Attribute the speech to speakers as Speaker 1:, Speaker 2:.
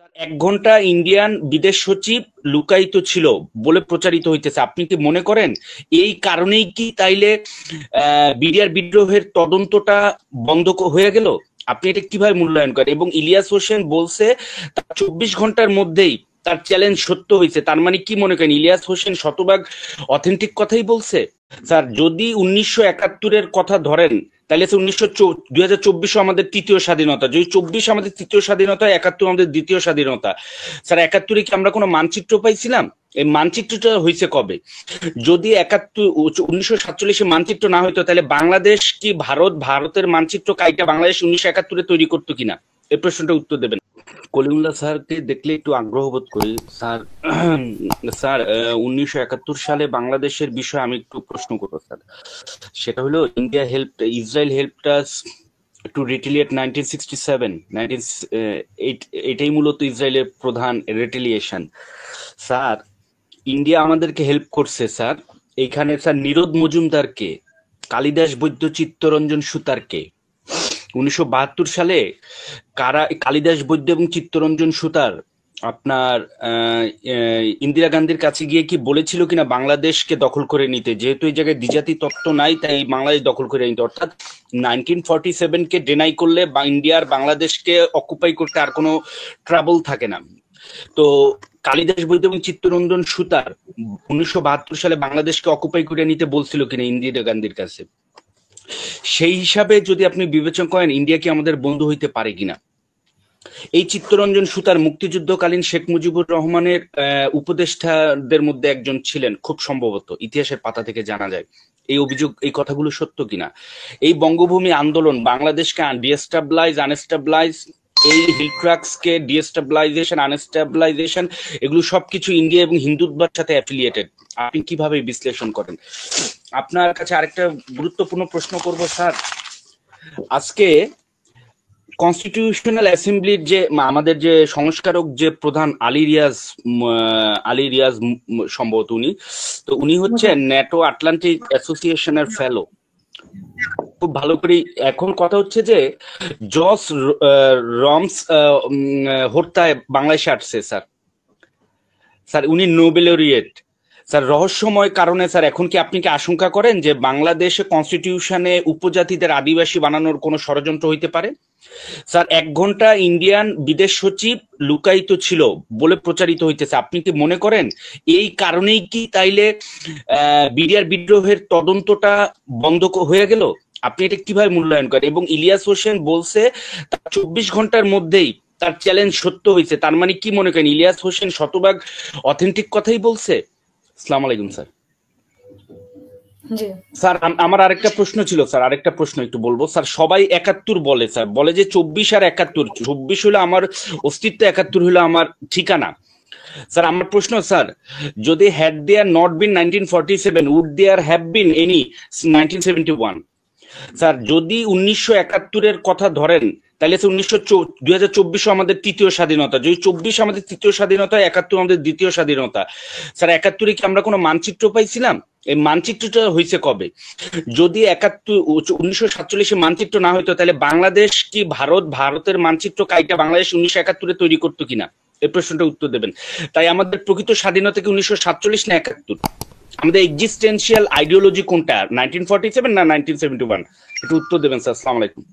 Speaker 1: এক ঘন্টা ইন্ডিয়ান বিদেশ সচিব লুকায়িত ছিল বলে প্রচারিত হইতেছে। আপনি কি মনে করেন এই কারণেই কি তাইলে বিডিআর বিদ্রোহের তদন্তটা বন্ধ হয়ে গেল? আপনি এটা কিভাবে মূল্যায়ন করেন? এবং ইলিয়াস হোসেন বলছে তার 24 ঘন্টার মধ্যেই তার চ্যালেঞ্জ সত্য হয়েছে। তার মানে কি মনে করেন ইলিয়াস হোসেন শতভাগ অথেন্টিক কথাই বলছে? স্যার, যদি 1971-এর কথা ধরেন তাহলে 2024 আমাদের তৃতীয় স্বাধীনতা। যদি 24 আমাদের তৃতীয় স্বাধীনতা, 71 আমাদের দ্বিতীয় স্বাধীনতা। স্যার, 71-এ কি আমরা কোনো মানচিত্র পাইছিলাম? এই মানচিত্রটা হয়েছে কবে? যদি 1947-এ মানচিত্র না হইতো তাহলে বাংলাদেশ কি ভারতের মানচিত্র কাইটা বাংলাদেশ 1971-এ তৈরি করতো কিনা? এই প্রশ্নটা উত্তর দেবেন। কলিমুল্লাহ স্যারকে দেখলে একটু আগ্রহ বোধ করি স্যার। স্যার, 1971 সালে বাংলাদেশের বিষয়ে আমি একটু প্রশ্ন করবো স্যার। সেটা হলো Israel helped us to retaliate 1967 এটাই মূলত ইসরায়েলের প্রধান রিটেলিয়েশন। স্যার, ইন্ডিয়া আমাদেরকে হেল্প করছে স্যার। এইখানে স্যার নিরোদ মজুমদারকে, কালিদাস বৈদ্য, চিত্তরঞ্জন সুতারকে 1972 সালে কালিদাস বৈদ্য এবং চিত্তরঞ্জন সুতার আপনার ইন্দিরা গান্ধীর কাছে গিয়ে কি বলেছিল কিনা বাংলাদেশকে দখল করে নিতে, যেহেতু এই জায়গায় দ্বিজাতি তত্ত্ব নাই তাই বাংলাদেশ দখল করে নিতে। অর্থাৎ 1947-কে ডেনাই করলে ইন্ডিয়ার বাংলাদেশকে অকুপাই করতে আর কোনো ট্রাবল থাকে না। তো কালিদাস বৈদ্য এবং চিত্তরঞ্জন সুতার 1972 সালে বাংলাদেশকে অকুপাই করে নিতে বলছিল কিনা ইন্দিরা গান্ধীর কাছে? সেই হিসাবে যদি আপনি বিবেচনা করেন ইন্ডিয়া কি আমাদের বন্ধু হইতে পারে কিনা? এই চিত্তরঞ্জন সুতার মুক্তিযুদ্ধকালীন শেখ মুজিবুর রহমানের উপদেষ্টাদের মধ্যে একজন ছিলেন, খুব সম্ভবত, ইতিহাসের পাতা থেকে জানা যায়। এই অভিযোগ, এই কথাগুলো সত্য কিনা? এই বঙ্গভূমি আন্দোলন বাংলাদেশকে আনস্টেবলাইজ, এই হিলক্রাক্সকে ডিএস্টাবলাইজেশন, আনস্টেবলাইজেশন, এগুলো সবকিছু ইন্ডিয়া এবং হিন্দুত্বের সাথে অ্যাফিলিয়েটেড। আপনি কিভাবে বিশ্লেষণ করেন? আপনার কাছে আরেকটা গুরুত্বপূর্ণ প্রশ্ন করব স্যার। আজকে কনস্টিটিউশনাল অ্যাসেম্বলির যে আমাদের যে সংস্কারক যে প্রধান আলী রিয়াজ সম্ভবত উনি হচ্ছেন ন্যাটো আটলান্টিক অ্যাসোসিয়েশনের ফেলো। খুব ভালো করে এখন কথা হচ্ছে যে জস রমস হত্যায় বাংলাদেশে আসছে স্যার উনি নোবেল লরিয়েট স্যার। রহস্যময় কারণে স্যার এখন কি আপনি কি আশঙ্কা করেন যে বাংলাদেশে কনস্টিটিউশনে উপজাতিদের আদিবাসী বানানোর কোনো ষড়যন্ত্র হইতে পারে? স্যার, এক ঘন্টা ইন্ডিয়ান বিদেশ সচিব লুকায়িত ছিল বলে প্রচারিত হইতেছে। আপনি কি মনে করেন এই কারণেই কি তাইলে বিডিআর বিদ্রোহের তদন্তটা বন্ধ হয়ে গেল? আপনি এটা কিভাবে মূল্যায়ন করেন? এবং ইলিয়াস হোসেন বলছে তার 24 ঘন্টার মধ্যেই তার চ্যালেঞ্জ সত্য হয়েছে। তার মানে কি মনে করেন ইলিয়াস হোসেন শতভাগ অথেন্টিক কথাই বলছে? আসসালামু আলাইকুম স্যার। স্যার, আমার আরেকটা প্রশ্ন ছিল স্যার, আরেকটা প্রশ্ন একটু বলবো স্যার। সবাই 71 বলে স্যার, বলে যে 24 আর 71, 24 হলো আমার অস্তিত্ব, 71 হলো আমার ঠিকানা। স্যার, আমার প্রশ্ন স্যার, যদি had there not been 1947 would there have been any 1971? Sir, যদি 1971-এর কথা ধরেন তাহলে 2024 আমাদের তৃতীয় স্বাধীনতা। যদি 24 আমাদের তৃতীয় স্বাধীনতা, 71 আমাদের দ্বিতীয় স্বাধীনতা। স্যার, 71-এ কি আমরা কোনো মানচিত্র পাইছিলাম? এই মানচিত্রটা হয়েছে কবে? যদি 1947-এ মানচিত্র না হইতো তাহলে বাংলাদেশ কি ভারতের মানচিত্র কাইটা বাংলাদেশ 1971-এ তৈরি করতো কিনা? এই প্রশ্নটা উত্তর দেবেন। তাই আমাদের প্রকৃত স্বাধীনতা কি 1947 না 71? আমাদের এক্সিস্টেন্সিয়াল আইডিওলজি কোনটা, 1947 না 1971? একটু উত্তর দেবেন স্যার। আসসালামু আলাইকুম।